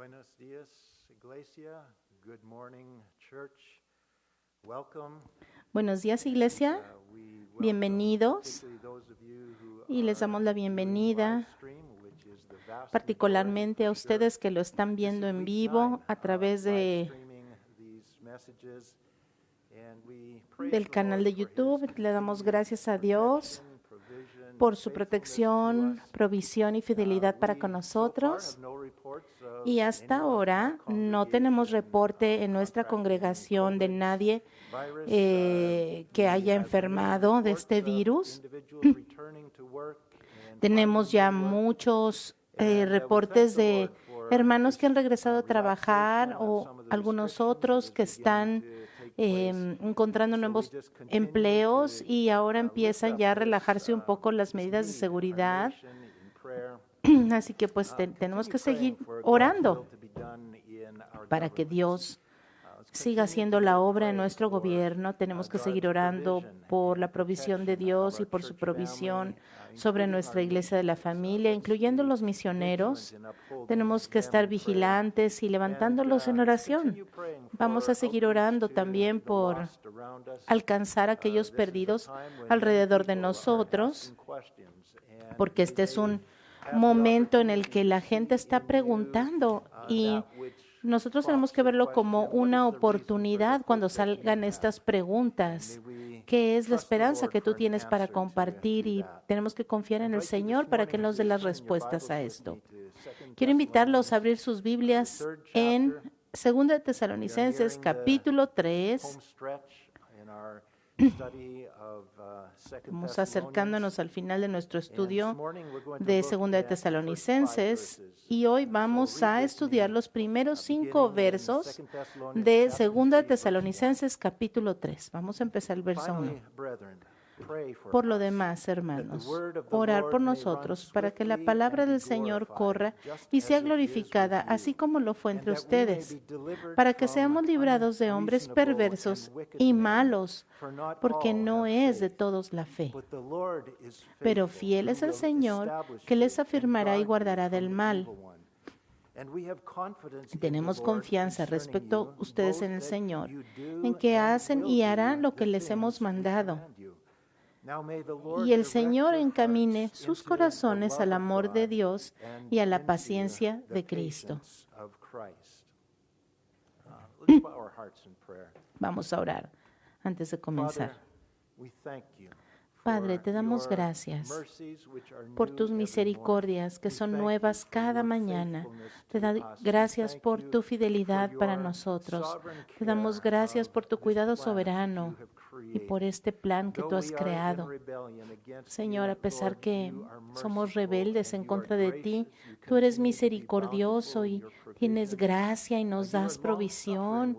Buenos días, Iglesia. Good morning, Church. Welcome. Buenos días, Iglesia. Bienvenidos. Y les damos la bienvenida particularmente a ustedes que lo están viendo en vivo a través del canal de YouTube. Le damos gracias a Dios por su protección, provisión y fidelidad para con nosotros. Y hasta ahora no tenemos reporte en nuestra congregación de nadie que haya enfermado de este virus. Tenemos ya muchos reportes de hermanos que han regresado a trabajar o algunos otros que están encontrando nuevos empleos y ahora empiezan ya a relajarse un poco las medidas de seguridad. Así que pues tenemos que seguir orando para que Dios siga haciendo la obra en nuestro gobierno. Tenemos que seguir orando por la provisión de Dios y por su provisión sobre nuestra iglesia de la familia, incluyendo los misioneros. Tenemos que estar vigilantes y levantándolos en oración. Vamos a seguir orando también por alcanzar a aquellos perdidos alrededor de nosotros, porque este es un momento en el que la gente está preguntando y nosotros tenemos que verlo como una oportunidad cuando salgan estas preguntas. ¿Qué es la esperanza que tú tienes para compartir? Y tenemos que confiar en el Señor para que nos dé las respuestas a esto. Quiero invitarlos a abrir sus Biblias en 2 de Tesalonicenses, capítulo 3. Estamos acercándonos al final de nuestro estudio de 2 de Tesalonicenses y hoy vamos a estudiar los primeros 5 versos de 2 de Tesalonicenses capítulo 3. Vamos a empezar el verso 1. Por lo demás, hermanos, orar por nosotros para que la palabra del Señor corra y sea glorificada, así como lo fue entre ustedes, para que seamos librados de hombres perversos y malos, porque no es de todos la fe. Pero fiel es el Señor, que les afirmará y guardará del mal. Tenemos confianza respecto a ustedes en el Señor, en que hacen y harán lo que les hemos mandado. Y el Señor encamine sus corazones al amor de Dios y a la paciencia de Cristo. Vamos a orar antes de comenzar. Padre, te damos gracias por tus misericordias que son nuevas cada mañana. Te damos gracias por tu fidelidad para nosotros. Te damos gracias por tu cuidado soberano y por este plan que tú has creado. Señor, a pesar que somos rebeldes en contra de ti, tú eres misericordioso y tienes gracia y nos das provisión.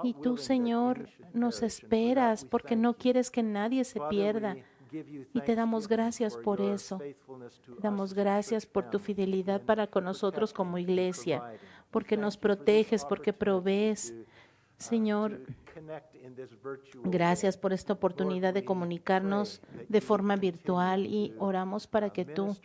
Y tú, Señor, nos esperas porque no quieres que nadie se pierda. Y te damos gracias por eso. Te damos gracias por tu fidelidad para con nosotros como iglesia, porque nos proteges, porque provees. Señor, gracias por esta oportunidad de comunicarnos de forma virtual y oramos para que tú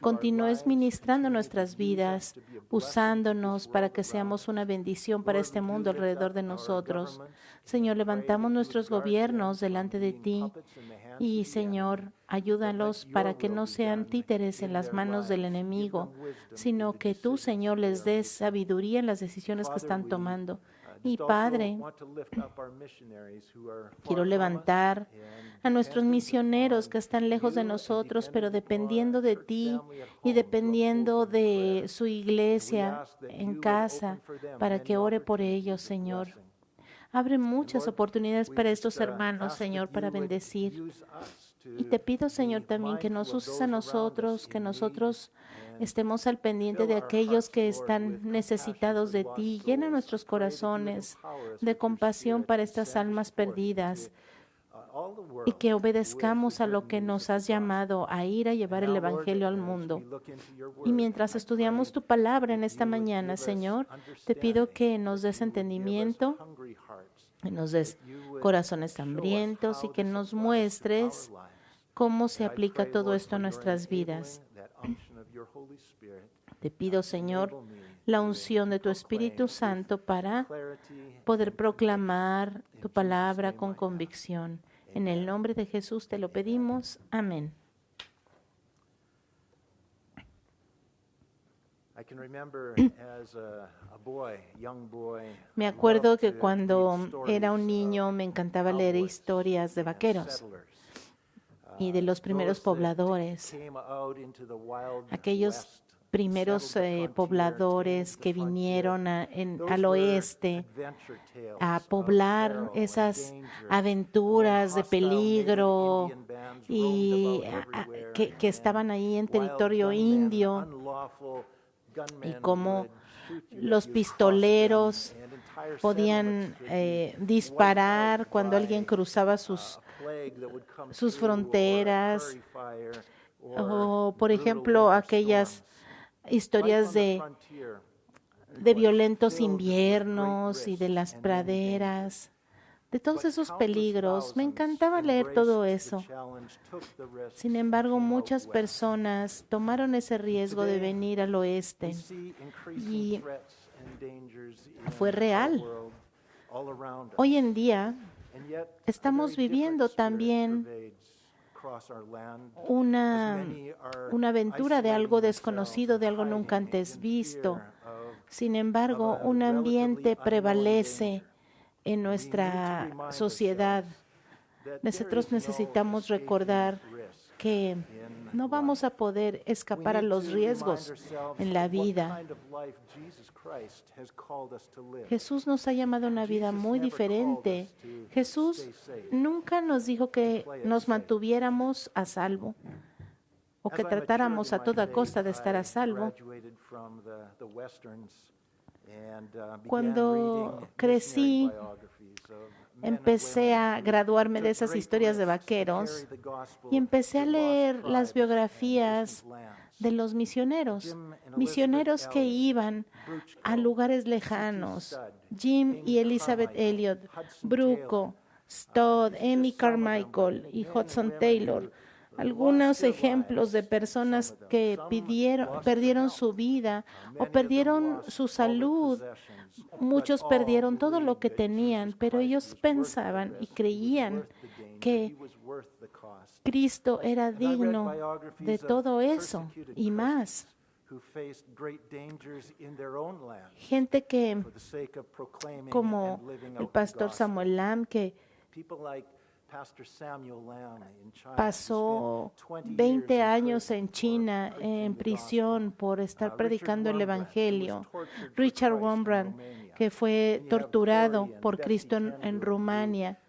continúes ministrando nuestras vidas, usándonos para que seamos una bendición para este mundo alrededor de nosotros. Señor, levantamos nuestros gobiernos delante de ti y, Señor, ayúdalos para que no sean títeres en las manos del enemigo, sino que tú, Señor, les des sabiduría en las decisiones que están tomando. Y Padre, quiero levantar a nuestros misioneros que están lejos de nosotros, pero dependiendo de ti y dependiendo de su iglesia en casa, para que ore por ellos, Señor. Abre muchas oportunidades para estos hermanos, Señor, para bendecir. Y te pido, Señor, también que nos uses a nosotros, que nosotros estemos al pendiente de aquellos que están necesitados de ti. Llena nuestros corazones de compasión para estas almas perdidas y que obedezcamos a lo que nos has llamado a ir a llevar el Evangelio al mundo. Y mientras estudiamos tu palabra en esta mañana, Señor, te pido que nos des entendimiento, que nos des corazones hambrientos y que nos muestres cómo se aplica todo esto a nuestras vidas. Te pido, Señor, la unción de tu Espíritu Santo para poder proclamar tu palabra con convicción. En el nombre de Jesús te lo pedimos. Amén. Me acuerdo que cuando era un niño me encantaba leer historias de vaqueros y de los primeros pobladores, aquellos primeros pobladores que vinieron al oeste a poblar esas aventuras de peligro y que estaban ahí en territorio indio, y cómo los pistoleros podían disparar cuando alguien cruzaba sus fronteras, o por ejemplo aquellas historias de violentos inviernos y de las praderas, de todos esos peligros. Me encantaba leer todo eso. Sin embargo, muchas personas tomaron ese riesgo de venir al oeste y fue real. Hoy en día estamos viviendo también una aventura de algo desconocido, de algo nunca antes visto. Sin embargo, un ambiente prevalece en nuestra sociedad. Nosotros necesitamos recordar que no vamos a poder escapar a los riesgos en la vida. Jesús nos ha llamado a una vida muy diferente. Jesús nunca nos dijo que nos mantuviéramos a salvo o que tratáramos a toda costa de estar a salvo. Cuando crecí, empecé a graduarme de esas historias de vaqueros y empecé a leer las biografías de los misioneros que iban a lugares lejanos. Jim y Elizabeth Elliot, Bruco, Stodd, Amy Carmichael y Hudson Taylor. Algunos ejemplos de personas que perdieron su vida o perdieron su salud. Muchos perdieron todo lo que tenían, pero ellos pensaban y creían que Cristo era digno de todo eso y más. Gente que, como el pastor Samuel Lamb, que pasó 20 años en China en prisión por estar predicando el Evangelio. Richard Wurmbrand, que fue torturado por Cristo en Rumania.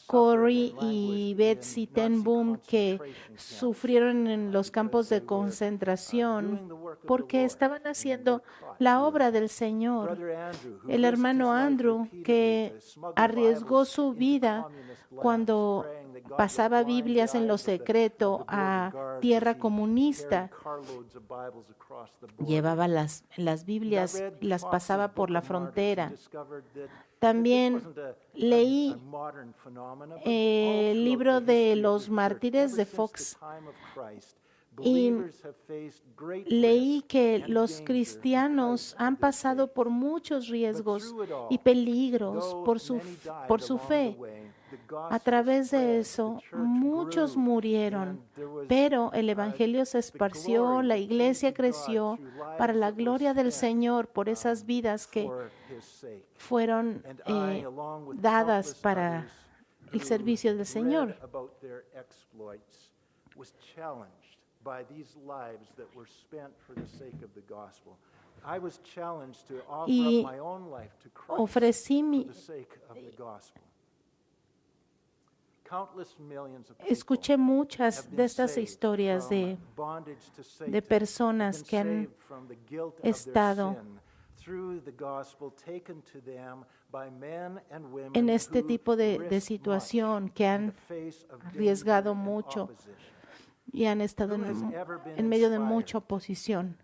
Corrie y Betsy ten Boom, que sufrieron en los campos de concentración porque estaban haciendo la obra del Señor. El hermano Andrew, que arriesgó su vida cuando pasaba Biblias en lo secreto a tierra comunista. Llevaba las Biblias y las pasaba por la frontera. También leí el libro de los mártires de Fox y leí que los cristianos han pasado por muchos riesgos y peligros por su fe. A través de eso, muchos murieron, pero el Evangelio se esparció, la iglesia creció para la gloria del Señor por esas vidas que fueron dadas para el servicio del Señor. Y escuché muchas de estas historias de personas que han estado en este tipo de situación, que han arriesgado mucho y han estado en medio de mucha oposición.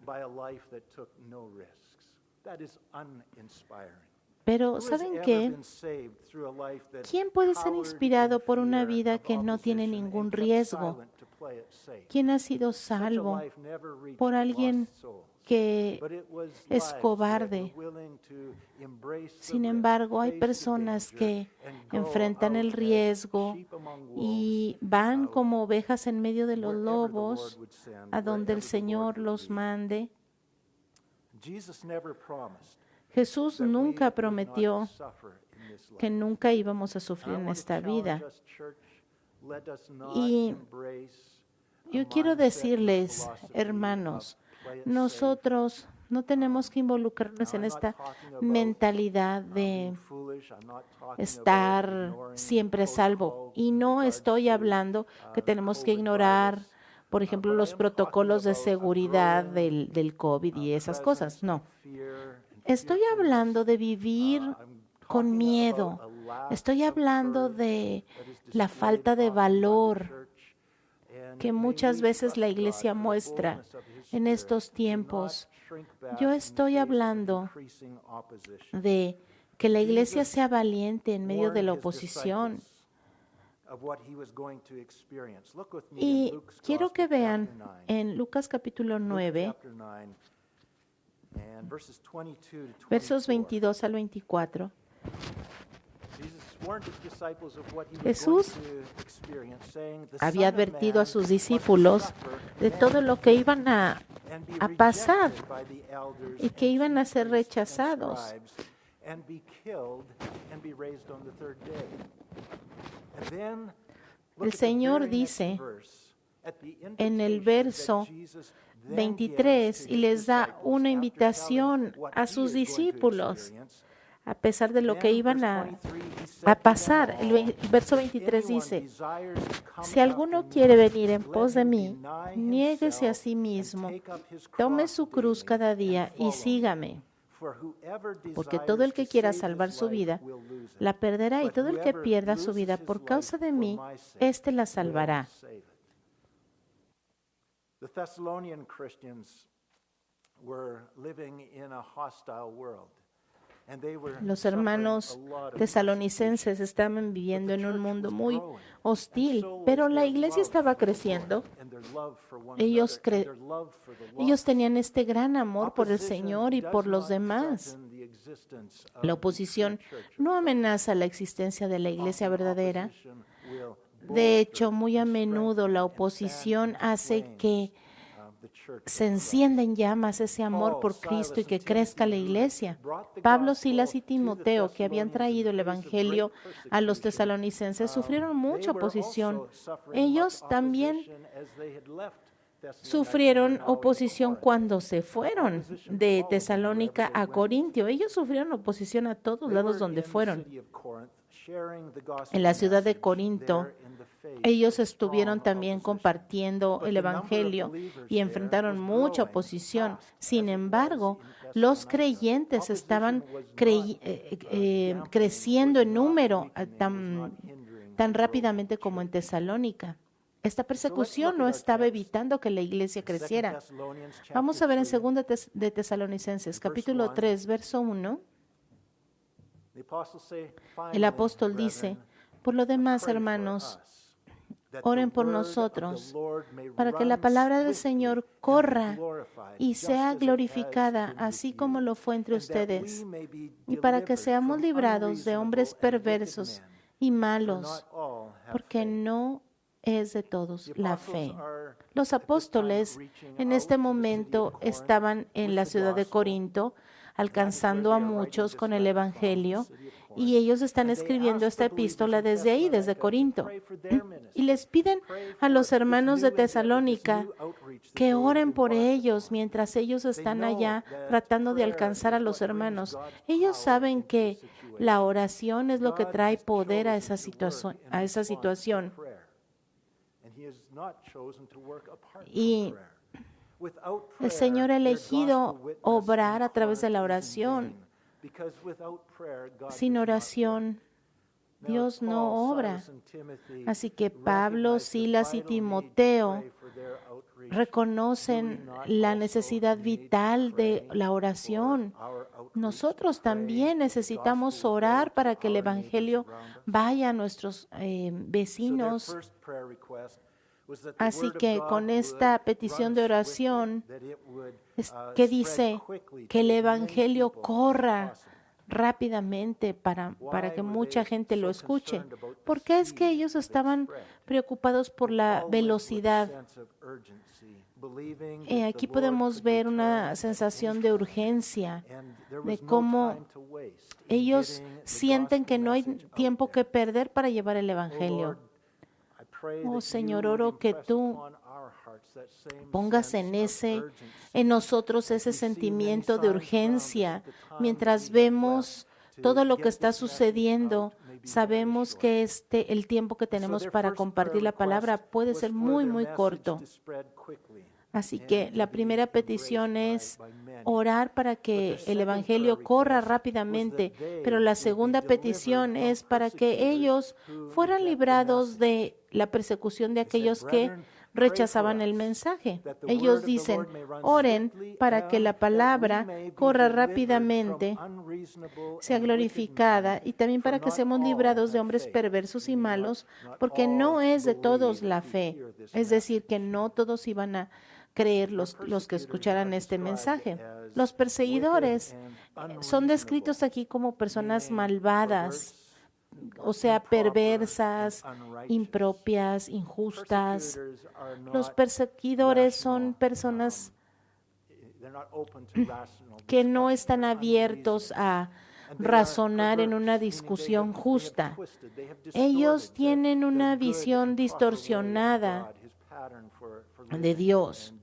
Pero ¿saben qué? ¿Quién puede ser inspirado por una vida que no tiene ningún riesgo? ¿Quién ha sido salvo por alguien que es cobarde? Sin embargo, hay personas que enfrentan el riesgo y van como ovejas en medio de los lobos, a donde el Señor los mande. Jesús nunca prometió que nunca íbamos a sufrir en esta vida. Y yo quiero decirles, hermanos, nosotros no tenemos que involucrarnos en esta mentalidad de estar siempre a salvo. Y no estoy hablando que tenemos que ignorar, por ejemplo, los protocolos de seguridad del COVID y esas cosas. No. Estoy hablando de vivir con miedo. Estoy hablando de la falta de valor que muchas veces la iglesia muestra en estos tiempos. Yo estoy hablando de que la iglesia sea valiente en medio de la oposición. Y quiero que vean en Lucas capítulo 9, versos 22 al 24. Jesús había advertido a sus discípulos de todo lo que iban a pasar y que iban a ser rechazados. El Señor dice en el verso 23 y les da una invitación a sus discípulos a pesar de lo que iban a pasar. El verso 23 dice, si alguno quiere venir en pos de mí, niéguese a sí mismo, tome su cruz cada día y sígame. Porque todo el que quiera salvar su vida, la perderá, y todo el que pierda su vida por causa de mí, éste la salvará. The Thessalonian Christians were living in a hostile world. Los hermanos tesalonicenses estaban viviendo en un mundo muy hostil, pero la iglesia estaba creciendo. Ellos tenían este gran amor por el Señor y por los demás. La oposición no amenaza la existencia de la iglesia verdadera. De hecho, muy a menudo la oposición hace que se encienda en llamas ese amor por Cristo y que crezca la iglesia. Pablo, Silas y Timoteo, que habían traído el evangelio a los tesalonicenses, sufrieron mucha oposición. Ellos también sufrieron oposición cuando se fueron de Tesalónica a Corintio. Ellos sufrieron oposición a todos lados donde fueron. En la ciudad de Corinto, ellos estuvieron también compartiendo el evangelio y enfrentaron mucha oposición. Sin embargo, los creyentes estaban creciendo en número tan rápidamente como en Tesalónica. Esta persecución no estaba evitando que la iglesia creciera. Vamos a ver en 2 de Tesalonicenses, capítulo 3, verso 1. El apóstol dice, por lo demás, hermanos, oren por nosotros, para que la palabra del Señor corra y sea glorificada, así como lo fue entre ustedes, y para que seamos librados de hombres perversos y malos, porque no es de todos la fe. Los apóstoles en este momento estaban en la ciudad de Corinto, alcanzando a muchos con el evangelio, y ellos están escribiendo esta epístola desde ahí, desde Corinto. Y les piden a los hermanos de Tesalónica que oren por ellos mientras ellos están allá tratando de alcanzar a los hermanos. Ellos saben que la oración es lo que trae poder a esa situación. Y el Señor ha elegido obrar a través de la oración. Sin oración, Dios no obra. Así que Pablo, Silas y Timoteo reconocen la necesidad vital de la oración. Nosotros también necesitamos orar para que el evangelio vaya a nuestros vecinos. Así que con esta petición de oración que dice que el Evangelio corra rápidamente para que mucha gente lo escuche. ¿Por qué es que ellos estaban preocupados por la velocidad? Aquí podemos ver una sensación de urgencia, de cómo ellos sienten que no hay tiempo que perder para llevar el Evangelio. Oh Señor, oro que tú pongas en nosotros ese sentimiento de urgencia. Mientras vemos todo lo que está sucediendo, sabemos que el tiempo que tenemos para compartir la palabra puede ser muy, muy corto. Así que la primera petición es orar para que el Evangelio corra rápidamente, pero la segunda petición es para que ellos fueran librados de la persecución de aquellos que rechazaban el mensaje. Ellos dicen, oren para que la palabra corra rápidamente, sea glorificada, y también para que seamos librados de hombres perversos y malos, porque no es de todos la fe. Es decir, que no todos iban a creer los que escucharan este mensaje. Los perseguidores son descritos aquí como personas malvadas, o sea, perversas, impropias, injustas. Los perseguidores son personas que no están abiertos a razonar en una discusión justa. Ellos tienen una visión distorsionada de Dios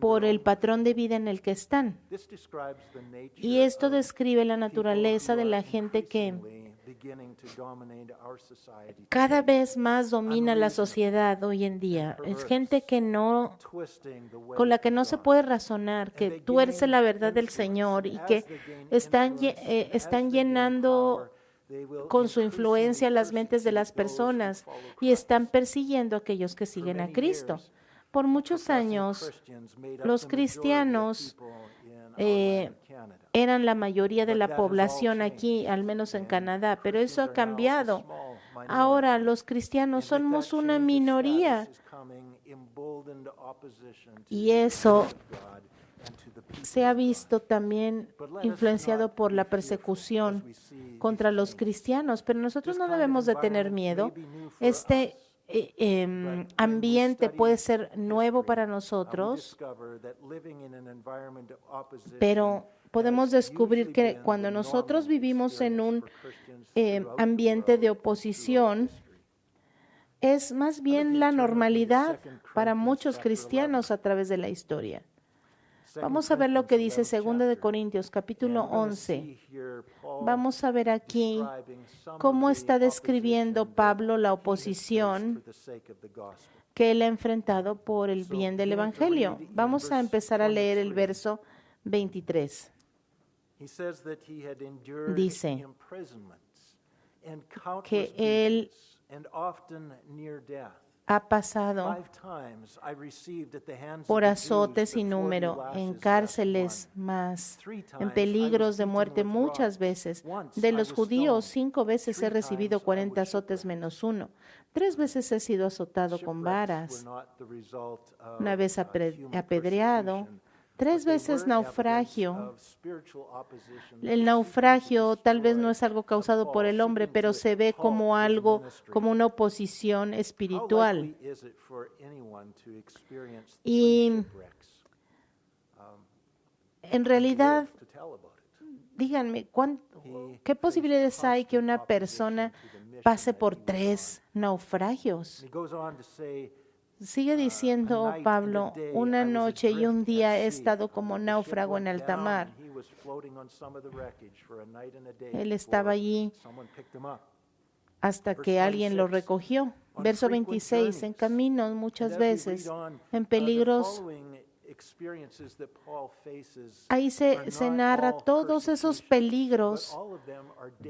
por el patrón de vida en el que están. Y esto describe la naturaleza de la gente que cada vez más domina la sociedad hoy en día. Es gente con la que no se puede razonar, que tuerce la verdad del Señor y que están llenando con su influencia las mentes de las personas y están persiguiendo a aquellos que siguen a Cristo. Por muchos años, los cristianos eran la mayoría de la población aquí, al menos en Canadá, pero eso ha cambiado. Ahora los cristianos somos una minoría y eso se ha visto también influenciado por la persecución contra los cristianos, pero nosotros no debemos de tener miedo. Este ambiente puede ser nuevo para nosotros, pero podemos descubrir que cuando nosotros vivimos en un ambiente de oposición, es más bien la normalidad para muchos cristianos a través de la historia. Vamos a ver lo que dice 2 de Corintios, capítulo 11. Vamos a ver aquí cómo está describiendo Pablo la oposición que él ha enfrentado por el bien del Evangelio. Vamos a empezar a leer el verso 23. Dice que él ha pasado por azotes sin número, en cárceles más, en peligros de muerte muchas veces. De los judíos, 5 veces he recibido 40 azotes menos 1. 3 veces he sido azotado con varas, una vez apedreado, 3 veces naufragio. El naufragio tal vez no es algo causado por el hombre, pero se ve como algo, como una oposición espiritual. Y en realidad, díganme, ¿qué posibilidades hay que una persona pase por 3 naufragios? Sigue diciendo Pablo, una noche y un día he estado como náufrago en alta mar. Él estaba allí hasta que alguien lo recogió. Verso 26, en caminos muchas veces, en peligros. Ahí se narra todos esos peligros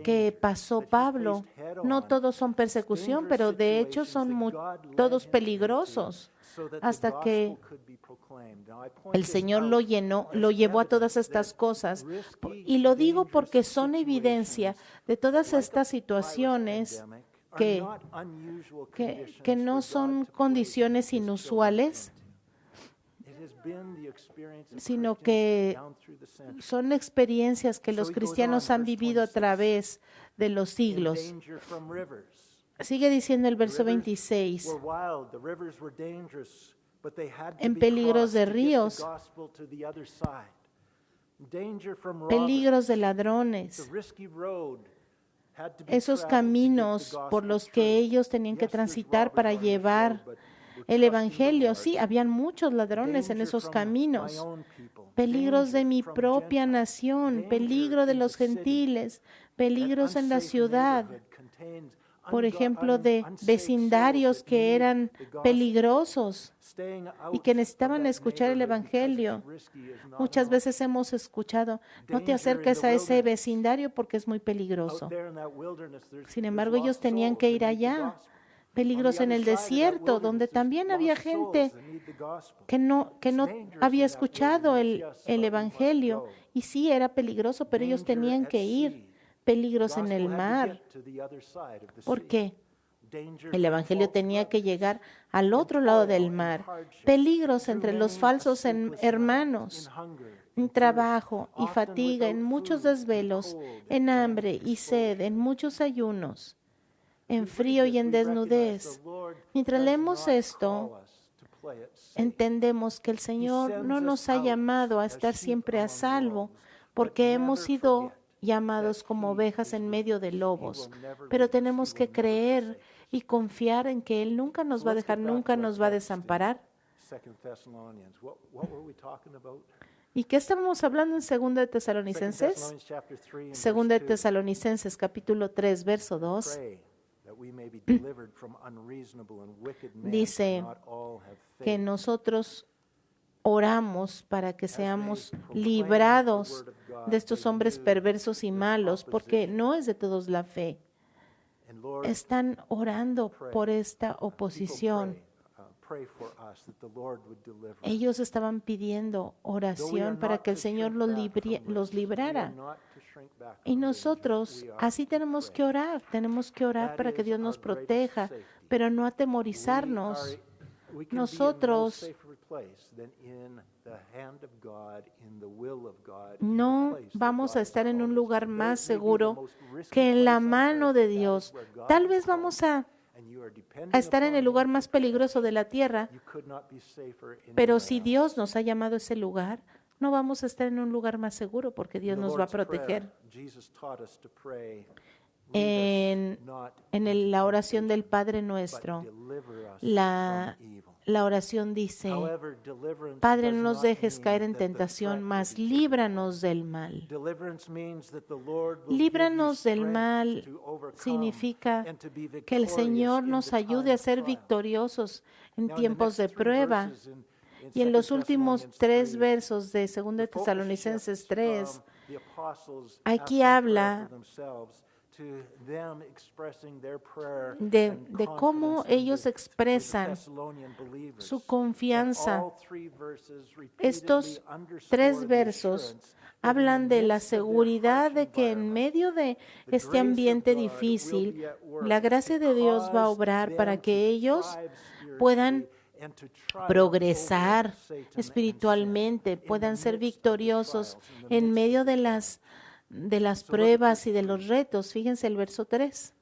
que pasó Pablo. No todos son persecución, pero de hecho son todos peligrosos, hasta que el Señor lo llevó a todas estas cosas. Y lo digo porque son evidencia de todas estas situaciones que, not unusual que, conditions que no for God son to place condiciones his children inusuales, into. It has been the experience of sino Christians que down through the centuries. son experiencias que So los he goes cristianos on, han verse vivido a 26. través de los In siglos. danger from rivers. Sigue diciendo el The verso rivers 26. were wild, the rivers were dangerous, but they had to En be peligros crossed de to get ríos. the gospel to the other side. Danger from Peligros de robbers. The ladrones, risky road had to be esos traveled to get the caminos por gospel los through. que ellos tenían que Yes, there's transitar robbers para on this road, llevar but we're el trusting the Evangelio. Lord. Sí, habían muchos ladrones en Danger esos from my caminos. own people. Peligros de Danger mi from propia Gentiles. nación, Danger peligro de in los the city. gentiles, That peligros en la unsafe ciudad, neighborhood contains por ejemplo, de unsafe vecindarios souls that que need eran the gospel. peligrosos Staying y out que of necesitaban that escuchar el neighborhood because Evangelio. it's risky is not Muchas an veces hemos escuchado, no te Danger acerques in the a ese wilderness. vecindario porque es muy option. peligroso. Out there in that wilderness, Sin embargo, ellos tenían que ir allá. Peligros en el desierto, donde también había gente que no había escuchado el Evangelio. Y sí, era peligroso, pero ellos tenían que ir. Peligros en el mar. ¿Por qué? El Evangelio tenía que llegar al otro lado del mar. Peligros entre los falsos hermanos, en trabajo y fatiga, en muchos desvelos, en hambre y sed, en muchos ayunos, en frío y en desnudez. Mientras leemos esto, entendemos que el Señor no nos ha llamado a estar siempre a salvo, porque hemos sido llamados como ovejas en medio de lobos, pero tenemos que creer y confiar en que Él nunca nos va a dejar, nunca nos va a desamparar. ¿Y qué estábamos hablando en 2 de Tesalonicenses? 2 de Tesalonicenses, capítulo 3, verso 2. Dice que nosotros oramos para que seamos librados de estos hombres perversos y malos, porque no es de todos la fe. Están orando por esta oposición. Ellos estaban pidiendo oración para que el Señor los librara. Y nosotros así tenemos que orar para que Dios nos proteja, pero no atemorizarnos. Nosotros no vamos a estar en un lugar más seguro que en la mano de Dios. Tal vez vamos a estar en el lugar más peligroso de la tierra, pero si Dios nos ha llamado a ese lugar, no vamos a estar en un lugar más seguro porque Dios nos va a proteger. En la oración del Padre Nuestro, la oración dice: Padre, no nos dejes caer en tentación, mas líbranos del mal. Líbranos del mal significa que el Señor nos ayude a ser victoriosos en tiempos de prueba. Y en los últimos 3 versos de 2 de Tesalonicenses 3, aquí habla de cómo ellos expresan su confianza. Estos 3 versos hablan de la seguridad de que en medio de este ambiente difícil, la gracia de Dios va a obrar para que ellos puedan progresar espiritualmente, puedan ser victoriosos en medio de las pruebas y de los retos. Fíjense el verso 3.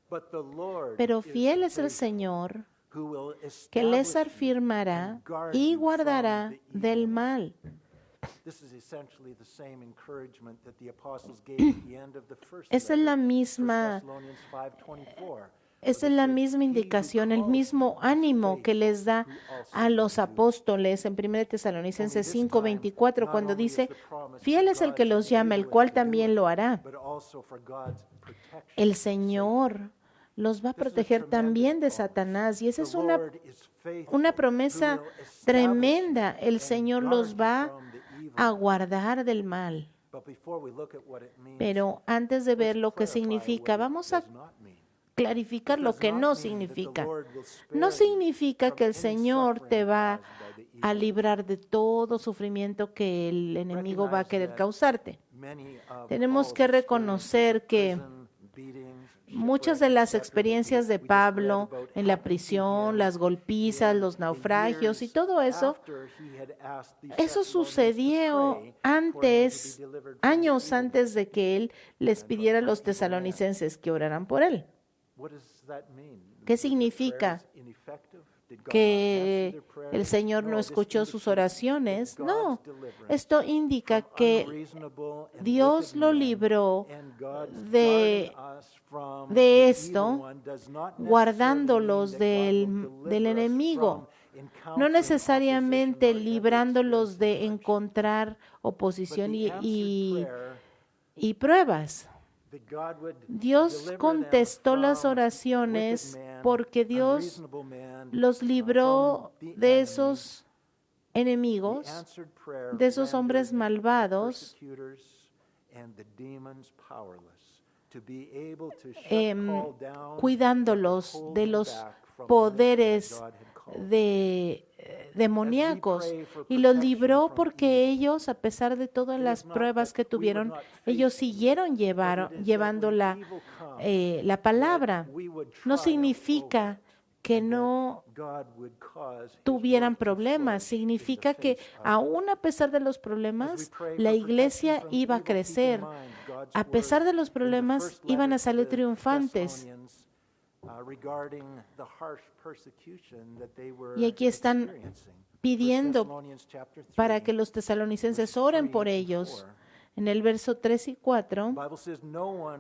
Pero fiel es el Señor, que les afirmará y guardará del mal. Esa es la misma indicación, el mismo ánimo que les da a los apóstoles en 1 Tesalonicenses 5:24, cuando dice: fiel es el que los llama, el cual también lo hará. El Señor los va a proteger también de Satanás, y esa es una promesa tremenda. El Señor los va a guardar del mal. Pero antes de ver lo que significa, vamos a clarificar lo que no significa. No significa que el Señor te va a librar de todo sufrimiento que el enemigo va a querer causarte. Tenemos que reconocer que muchas de las experiencias de Pablo en la prisión, las golpizas, los naufragios y todo eso, eso sucedió años antes de que él les pidiera a los tesalonicenses que oraran por él. ¿Qué significa? ¿Que el Señor no escuchó sus oraciones? No, esto indica que Dios lo libró de esto, guardándolos del enemigo, no necesariamente librándolos de encontrar oposición y pruebas. Dios contestó las oraciones porque Dios los libró de esos enemigos, de esos hombres malvados, cuidándolos de los poderes demoníacos, y los libró porque ellos, a pesar de todas las pruebas que tuvieron, ellos siguieron llevando la palabra. No significa que no tuvieran problemas, significa que aún a pesar de los problemas, la iglesia iba a crecer. A pesar de los problemas, iban a salir triunfantes. Y aquí están pidiendo para que los tesalonicenses oren por ellos. En el verso 3 y 4,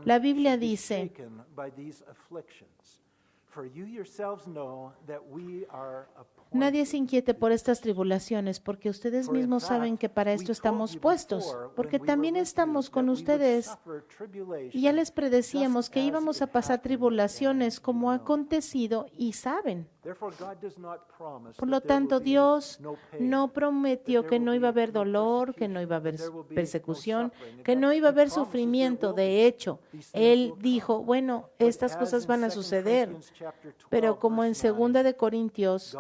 la Biblia dice: nadie se inquiete por estas tribulaciones, porque ustedes mismos saben que para esto estamos puestos, porque también estamos con ustedes. Y ya les predecíamos que íbamos a pasar tribulaciones como ha acontecido y saben. Por lo tanto, Dios no prometió que no iba a haber dolor, que no iba a haber persecución, que no iba a haber sufrimiento. De hecho, Él dijo, bueno, estas cosas van a suceder. Pero como en 2 de Corintios,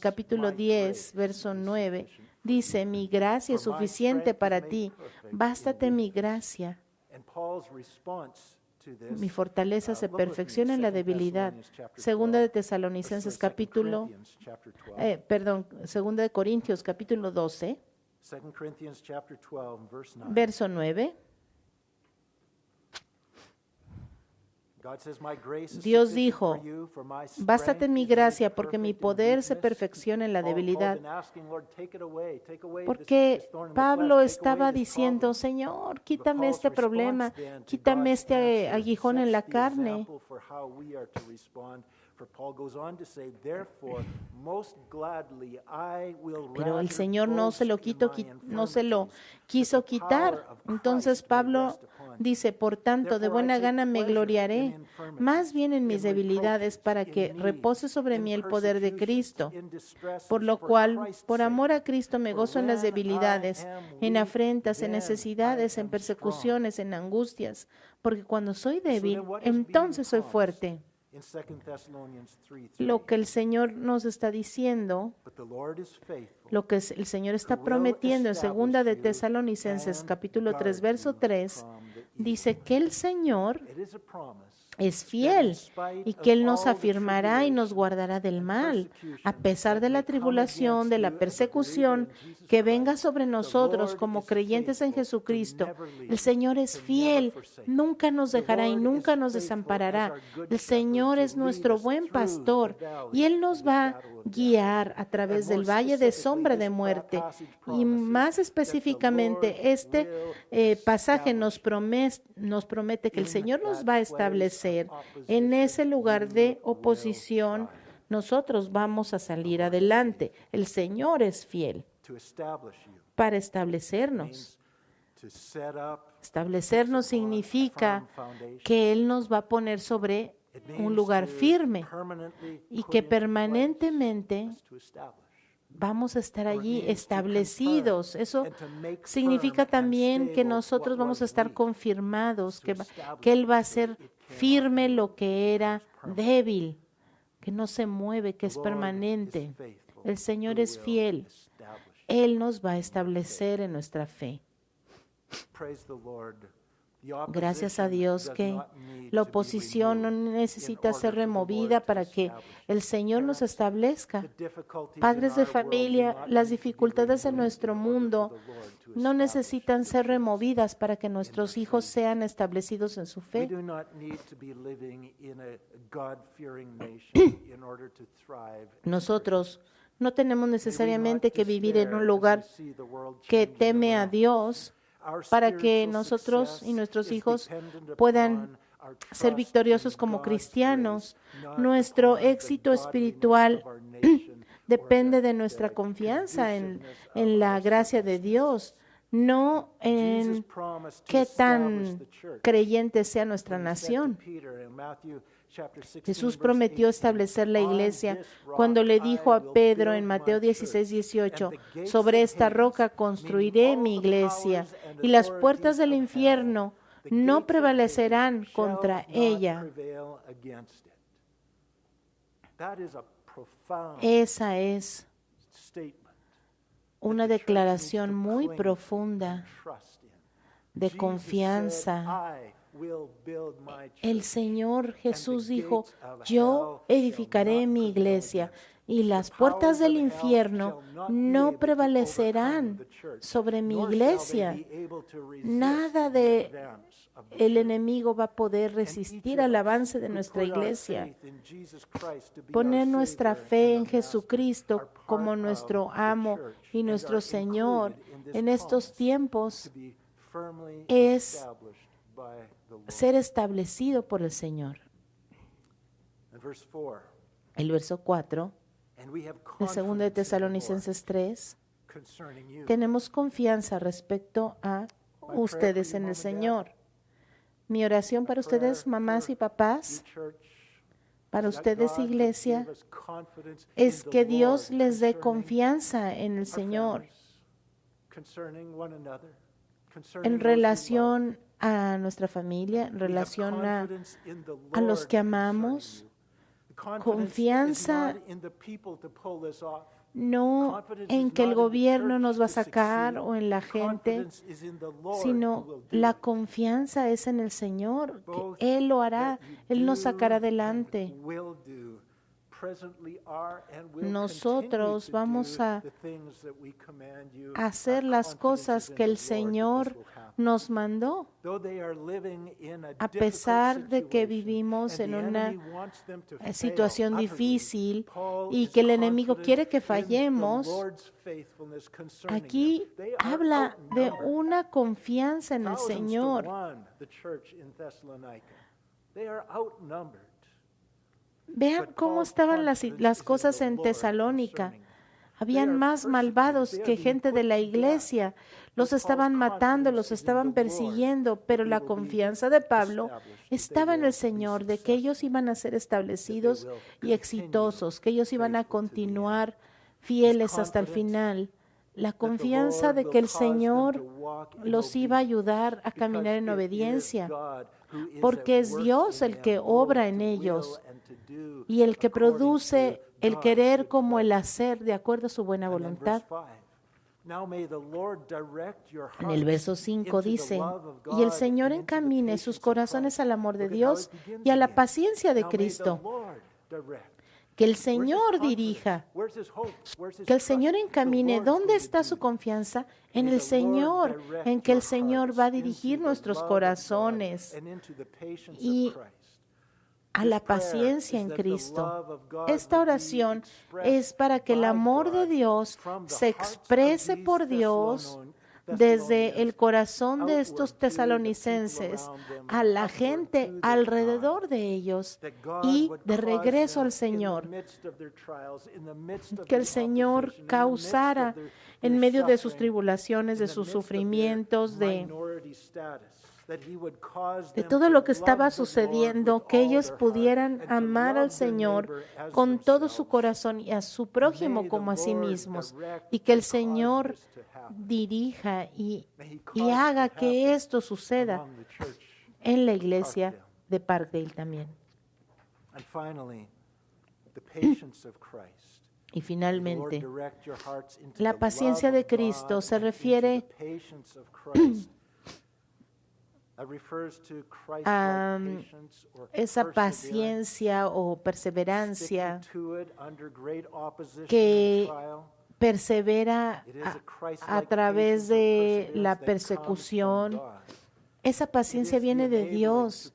capítulo 10, verso 9, dice, mi gracia es suficiente para ti, bástate mi gracia. Mi fortaleza se perfecciona en la debilidad. 2 de Tesalonicenses, capítulo, 2 de Corintios, capítulo 12, verso 9. Dios dijo, bástate mi gracia porque mi poder se perfecciona en la debilidad. Porque Pablo estaba diciendo, Señor, quítame este problema, quítame este aguijón en la carne. Pero el Señor no se lo quiso quitar. Entonces Pablo dice, por tanto, de buena gana me gloriaré, más bien en mis debilidades, para que repose sobre mí el poder de Cristo. Por lo cual, por amor a Cristo, me gozo en las debilidades, en afrentas, en necesidades, en persecuciones, en angustias, porque cuando soy débil, entonces soy fuerte. Lo que el Señor nos está diciendo, lo que el Señor está prometiendo en 2 de Tesalonicenses, capítulo 3, verso 3, dice que el Señor es fiel y que Él nos afirmará y nos guardará del mal, a pesar de la tribulación, de la persecución que venga sobre nosotros como creyentes en Jesucristo. El Señor es fiel, nunca nos dejará y nunca nos desamparará. El Señor es nuestro buen pastor y Él nos va a guiar a través del valle de sombra de muerte. Y más específicamente, este pasaje nos promete que el Señor nos va a establecer en ese lugar de oposición. Nosotros vamos a salir adelante. El Señor es fiel para establecernos. Establecernos significa que Él nos va a poner sobre un lugar firme y que permanentemente vamos a estar allí establecidos. Eso significa también que nosotros vamos a estar confirmados, que Él va a ser firme lo que era débil, que no se mueve, que es permanente. El Señor es fiel. Él nos va a establecer en nuestra fe. Gracias a Dios que la oposición no necesita ser removida para que el Señor nos establezca. Padres de familia, las dificultades de nuestro mundo no necesitan ser removidas para que nuestros hijos sean establecidos en su fe. Nosotros no tenemos necesariamente que vivir en un lugar que teme a Dios para que nosotros y nuestros hijos puedan ser victoriosos como cristianos. Nuestro éxito espiritual depende de nuestra confianza en la gracia de Dios, no en qué tan creyente sea nuestra nación. Jesús prometió establecer la iglesia cuando le dijo a Pedro en Mateo 16:18, sobre esta roca construiré mi iglesia y las puertas del infierno no prevalecerán contra ella. Esa es una declaración muy profunda de confianza. El Señor Jesús dijo, yo edificaré mi iglesia y las puertas del infierno no prevalecerán sobre mi iglesia. Nada de el enemigo va a poder resistir al avance de nuestra iglesia. Poner nuestra fe en Jesucristo como nuestro amo y nuestro Señor en estos tiempos es ser establecido por el Señor. El verso 4 de 2 de Tesalonicenses 3, tenemos confianza respecto a ustedes en el Señor. Mi oración para ustedes, mamás y papás, para ustedes, iglesia, es que Dios les dé confianza en el Señor en relación a nuestra familia, en relación a los que amamos. Confianza no en que el gobierno nos va a sacar o en la gente, sino la confianza es en el Señor, que Él lo hará, Él nos sacará adelante. Nosotros vamos a hacer las cosas que el Señor nos mandó, a pesar de que vivimos en una situación difícil y que el enemigo quiere que fallemos. Aquí habla de una confianza en el Señor. Vean cómo estaban las cosas en Tesalónica. Habían más malvados que gente de la iglesia. Los estaban matando, los estaban persiguiendo, pero la confianza de Pablo estaba en el Señor, de que ellos iban a ser establecidos y exitosos, que ellos iban a continuar fieles hasta el final. La confianza de que el Señor los iba a ayudar a caminar en obediencia, porque es Dios el que obra en ellos y el que produce el querer como el hacer de acuerdo a su buena voluntad. En el verso 5 dice, y el Señor encamine sus corazones al amor de Dios y a la paciencia de Cristo. Que el Señor dirija, que el Señor encamine. ¿Dónde está su confianza? En el Señor, en que el Señor va a dirigir nuestros corazones y a la paciencia en Cristo. Esta oración es para que el amor de Dios se exprese por Dios desde el corazón de estos tesalonicenses a la gente alrededor de ellos y de regreso al Señor. Que el Señor causara en medio de sus tribulaciones, de sus sufrimientos, de todo lo que estaba sucediendo, que ellos pudieran amar al Señor con todo su corazón y a su prójimo como a sí mismos, y que el Señor dirija y haga que esto suceda en la iglesia de Parkdale también. Y finalmente, la paciencia de Cristo se refiere esa paciencia o perseverancia que persevera a través de la persecución. Esa paciencia viene de Dios.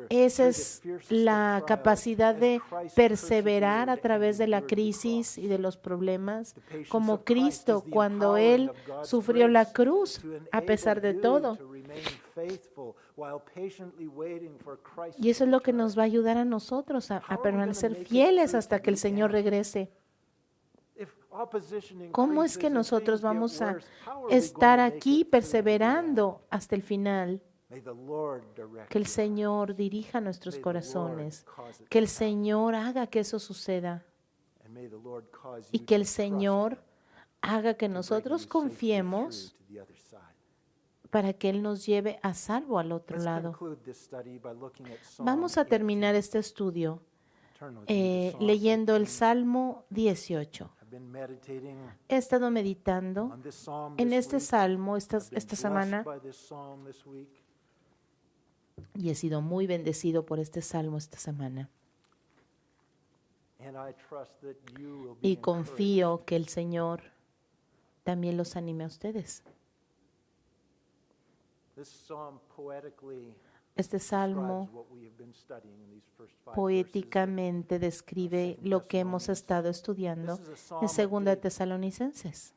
Esa es la capacidad de perseverar a través de la crisis y de los problemas, como Cristo cuando Él sufrió la cruz a pesar de todo. Y eso es lo que nos va a ayudar a nosotros a permanecer fieles hasta que el Señor regrese. ¿Cómo es que nosotros vamos a estar aquí perseverando hasta el final? Que el Señor dirija nuestros corazones, que el Señor haga que eso suceda y que el Señor haga que nosotros confiemos para que Él nos lleve a salvo al otro lado. Vamos a terminar este estudio leyendo el Salmo 18. He estado meditando en este salmo esta semana y he sido muy bendecido por este salmo esta semana. Y confío que el Señor también los anime a ustedes. Este salmo poéticamente describe lo que hemos estado estudiando en 2 Tesalonicenses.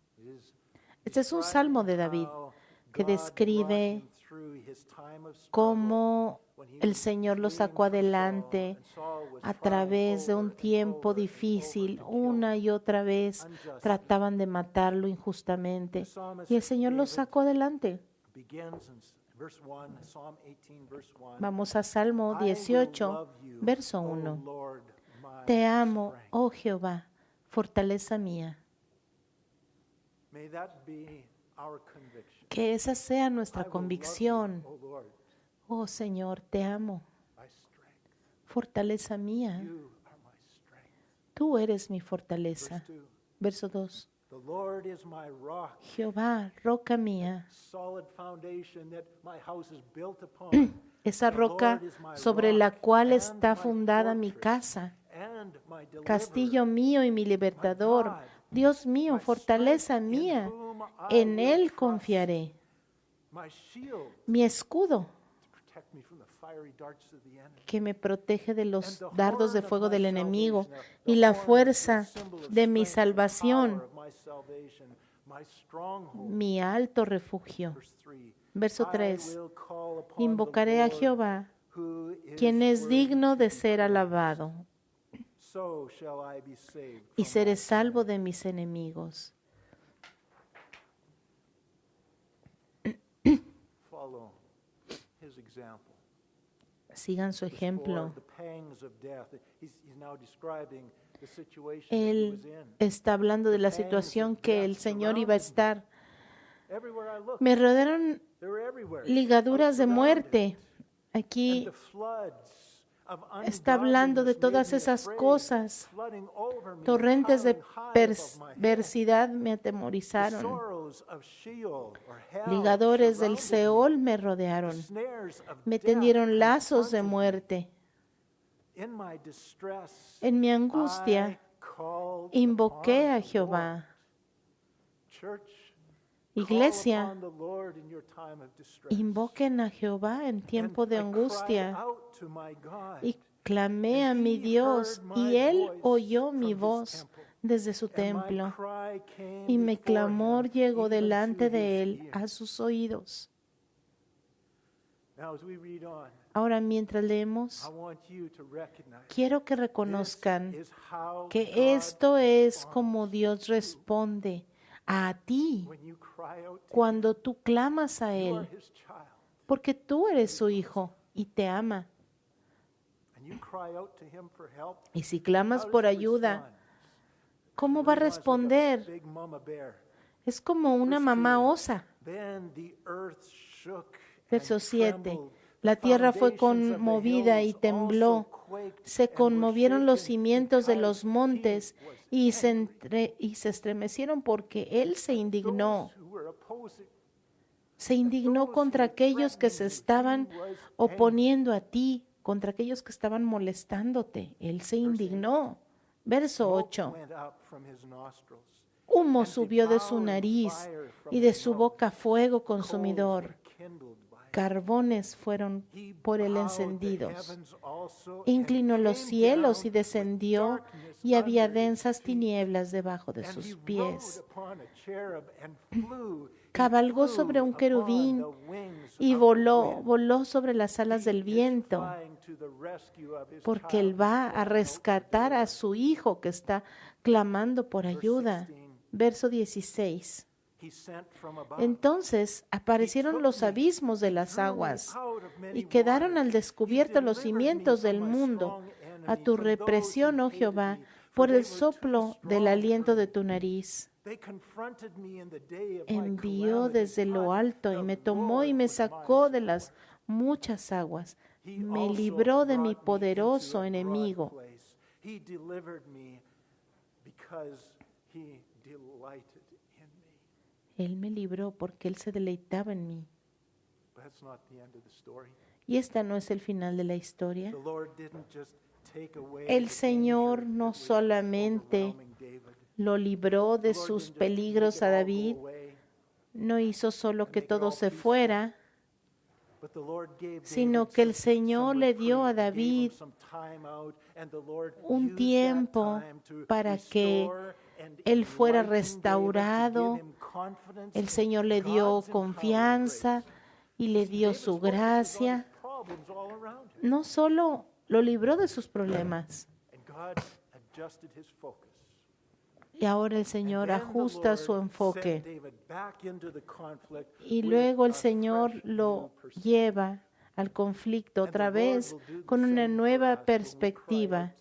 Este es un salmo de David que describe cómo el Señor lo sacó adelante a través de un tiempo difícil. Una y otra vez trataban de matarlo injustamente y el Señor lo sacó adelante. Vamos a Salmo 18, verso 1. Te amo, oh Jehová, fortaleza mía. Que esa sea nuestra convicción. Oh Señor, te amo, fortaleza mía. Tú eres mi fortaleza. Verso 2. Jehová, roca mía, esa roca sobre la cual está fundada mi casa, castillo mío y mi libertador, Dios mío, fortaleza mía, en Él confiaré. Mi escudo, que me protege de los dardos de fuego del enemigo, y la fuerza de mi salvación, mi alto refugio. Verso 3. Invocaré a Jehová, quien es digno de ser alabado, y seré salvo de mis enemigos. Sigan su ejemplo. Él está hablando de la situación que el Señor iba a estar. Me rodearon ligaduras de muerte. Aquí está hablando de todas esas cosas. Torrentes de perversidad me atemorizaron. Ligadores del Seol me rodearon. Me tendieron lazos de muerte. En mi angustia invoqué a Jehová. Iglesia, invoquen a Jehová en tiempo de angustia. Y clamé a mi Dios, y Él oyó mi voz desde su templo. Y mi clamor llegó delante de Él a sus oídos. Ahora, mientras leemos, quiero que reconozcan que esto es como Dios responde a ti cuando tú clamas a Él, porque tú eres su hijo y te ama. Y si clamas por ayuda, ¿cómo va a responder? Es como una mamá osa. Verso 7. La tierra fue conmovida y tembló. Se conmovieron los cimientos de los montes y se estremecieron porque Él se indignó. Se indignó contra aquellos que se estaban oponiendo a ti, contra aquellos que estaban molestándote. Él se indignó. Verso 8. Humo subió de su nariz y de su boca fuego consumidor. Carbones fueron por él encendidos. Inclinó los cielos y descendió, y había densas tinieblas debajo de sus pies. Cabalgó sobre un querubín y voló sobre las alas del viento, porque él va a rescatar a su hijo que está clamando por ayuda. Verso 16. Entonces aparecieron los abismos de las aguas y quedaron al descubierto los cimientos del mundo. A tu represión, oh Jehová, por el soplo del aliento de tu nariz. Envió desde lo alto y me tomó y me sacó de las muchas aguas. Me libró de mi poderoso enemigo. Él me libró porque Él se deleitaba en mí. Y esta no es el final de la historia. El Señor no solamente lo libró de sus peligros a David, no hizo solo que todo se fuera, sino que el Señor le dio a David un tiempo para que él fuera restaurado. El Señor le dio confianza y le dio su gracia. No solo lo libró de sus problemas. Y ahora el Señor ajusta su enfoque. Y luego el Señor lo lleva al conflicto otra vez con una nueva perspectiva.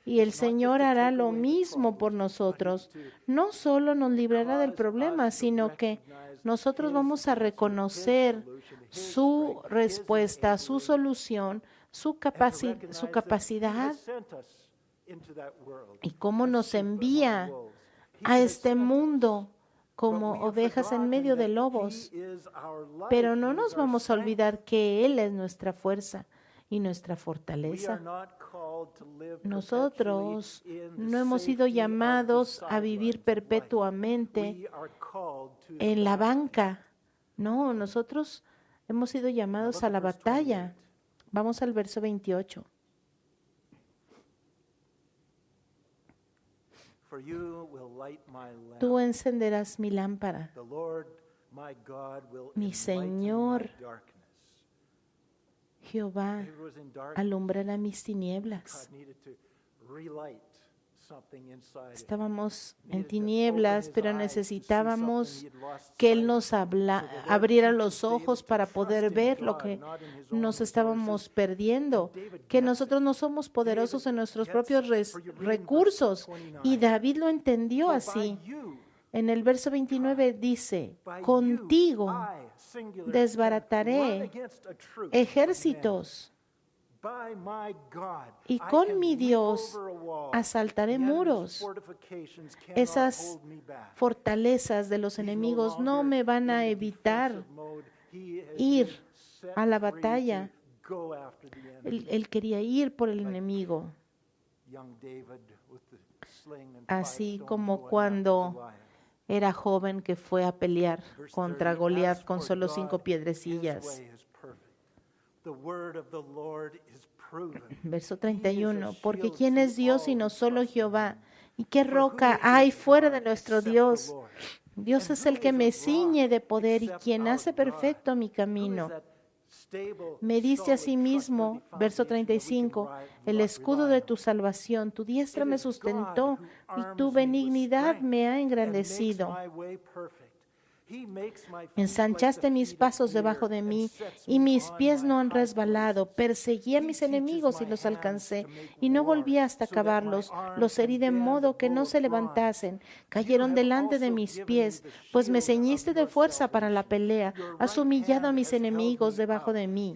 Y el Señor hará lo mismo por nosotros. No solo nos librará del problema, sino que nosotros vamos a reconocer su respuesta, su solución, su capacidad y cómo nos envía a este mundo como ovejas en medio de lobos. Pero no nos vamos a olvidar que Él es nuestra fuerza y nuestra fortaleza. Nosotros no hemos sido llamados a vivir perpetuamente en la banca. No, nosotros hemos sido llamados a la batalla. Vamos al verso 28. Tú encenderás mi lámpara. Mi Señor Jehová alumbrará mis tinieblas. Estábamos en tinieblas, pero necesitábamos que Él nos abriera los ojos para poder ver lo que nos estábamos perdiendo, que nosotros no somos poderosos en nuestros propios recursos. Y David lo entendió así. En el verso 29 dice, contigo desbarataré ejércitos y con mi Dios asaltaré muros. Esas fortalezas de los enemigos no me van a evitar ir a la batalla. Él quería ir por el enemigo. Así como cuando era joven que fue a pelear contra Goliat con solo 5 piedrecillas. Verso 31, porque ¿quién es Dios sino solo Jehová? ¿Y qué roca hay fuera de nuestro Dios? Dios es el que me ciñe de poder y quien hace perfecto mi camino. Me diste a sí mismo, verso 35, el escudo de tu salvación. Tu diestra me sustentó y tu benignidad me ha engrandecido. Ensanchaste mis pasos debajo de mí y mis pies no han resbalado. Perseguí a mis enemigos y los alcancé y no volví hasta acabarlos. Los herí de modo que no se levantasen. Cayeron delante de mis pies, pues me ceñiste de fuerza para la pelea. Has humillado a mis enemigos debajo de mí.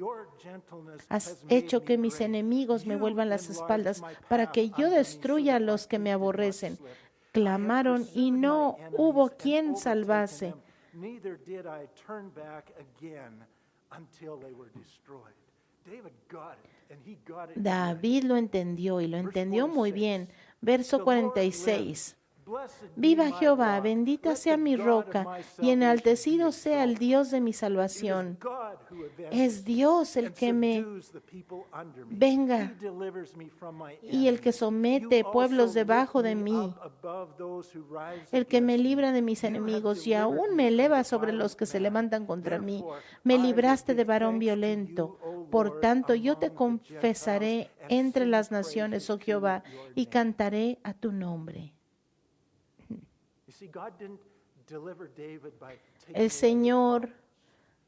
Has hecho que mis enemigos me vuelvan las espaldas para que yo destruya a los que me aborrecen. Clamaron y no hubo quien salvase. neither did I turn back again until they were destroyed. David got it, and he got it. David lo entendió y lo entendió muy bien. Verso 46. Viva Jehová, bendita sea mi roca y enaltecido sea el Dios de mi salvación. Es Dios el que me venga y el que somete pueblos debajo de mí, el que me libra de mis enemigos y aún me eleva sobre los que se levantan contra mí. Me libraste de varón violento. Por tanto, yo te confesaré entre las naciones, oh Jehová, y cantaré a tu nombre. El Señor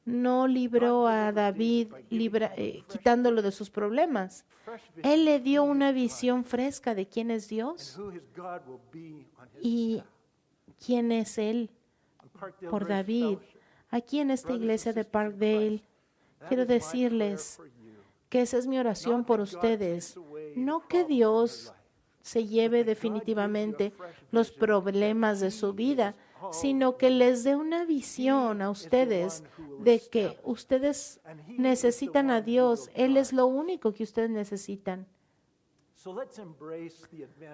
no libró a David quitándolo de sus problemas. Él le dio una visión fresca de quién es Dios y quién es Él por David. Aquí en esta iglesia de Parkdale, quiero decirles que esa es mi oración por ustedes. No que Dios se lleve definitivamente los problemas de su vida, sino que les dé una visión a ustedes de que ustedes necesitan a Dios. Él es lo único que ustedes necesitan.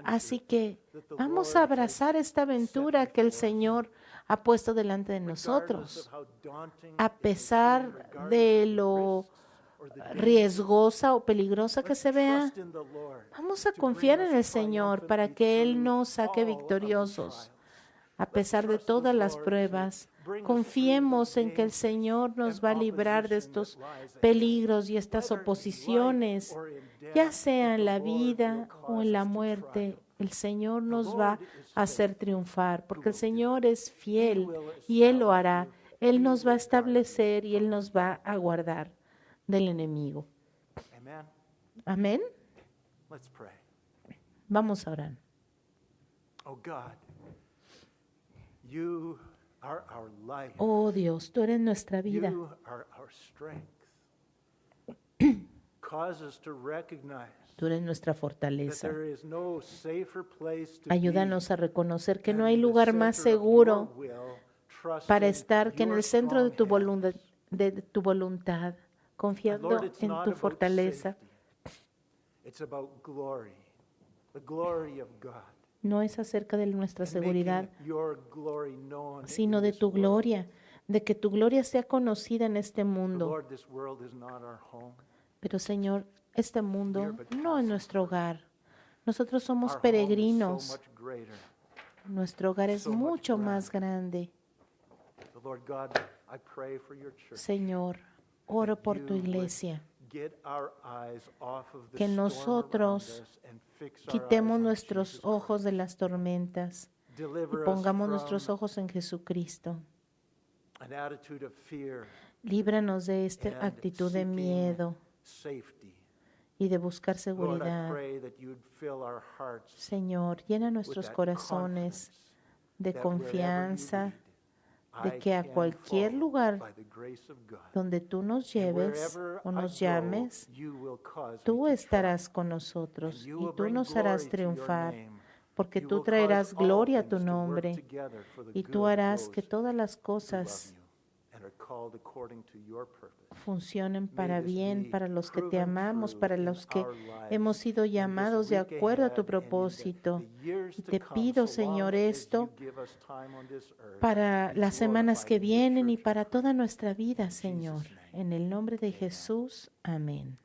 Así que vamos a abrazar esta aventura que el Señor ha puesto delante de nosotros. A pesar de lo riesgosa o peligrosa que se vea, vamos a confiar en el Señor para que Él nos saque victoriosos. A pesar de todas las pruebas, confiemos en que el Señor nos va a librar de estos peligros y estas oposiciones, ya sea en la vida o en la muerte. El Señor nos va a hacer triunfar, porque el Señor es fiel y Él lo hará. Él nos va a establecer y Él nos va a guardar del enemigo. Amén. Vamos a orar. Oh Dios, tú eres nuestra vida. Tú eres nuestra fortaleza. Ayúdanos a reconocer que no hay lugar más seguro para estar que en el centro de tu voluntad, confiando en tu fortaleza. No es acerca de nuestra seguridad, sino de tu gloria, de que tu gloria sea conocida en este mundo. Pero Señor, este mundo no es nuestro hogar. Nosotros somos peregrinos. Nuestro hogar es mucho más grande. Señor, oro por tu iglesia. Que nosotros quitemos nuestros ojos de las tormentas y pongamos nuestros ojos en Jesucristo. Líbranos de esta actitud de miedo y de buscar seguridad. Señor, llena nuestros corazones de confianza de que a cualquier lugar donde tú nos lleves o nos llames, tú estarás con nosotros y tú nos harás triunfar, porque tú traerás gloria a tu nombre y tú harás que todas las cosas funcionen para bien, para los que te amamos, para los que hemos sido llamados de acuerdo a tu propósito. Y te pido, Señor, esto para las semanas que vienen y para toda nuestra vida, Señor. En el nombre de Jesús, amén.